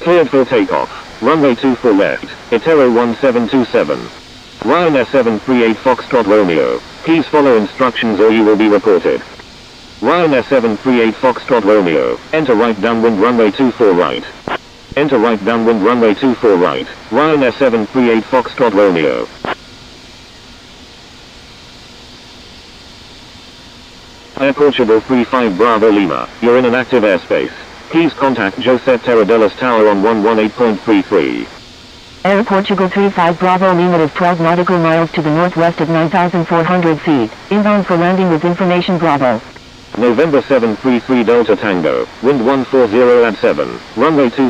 Cleared for takeoff. Runway 24 left. ITA 1727. Ryanair 738 Foxtrot Romeo. Please follow instructions or you will be reported. Ryanair 738 Foxtrot Romeo. Enter right downwind runway 24 right. Enter right downwind runway 24 right. Ryanair 738 Foxtrot Romeo. Air Portugal 35 Bravo Lima. You're in an active airspace. Please contact Josep Terradellas Tower on 118.33. Air Portugal 35 Bravo Lima is 12 nautical miles to the northwest at 9,400 feet. Inbound for landing with information Bravo. November 733 Delta Tango. Wind 140 at 7. Runway 2.